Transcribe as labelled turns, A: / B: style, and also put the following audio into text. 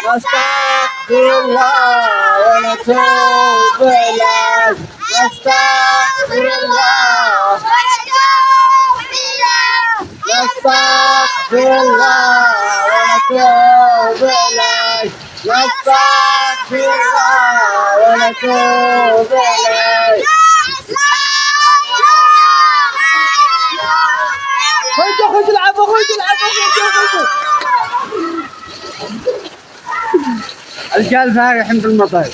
A: نستغفر الله ونتوب إليه نستغفر الله نستغفر الله ونتوب إليه نستغفر الله ونتوب إليه خذوا العبوا الرجال فارح في المطر.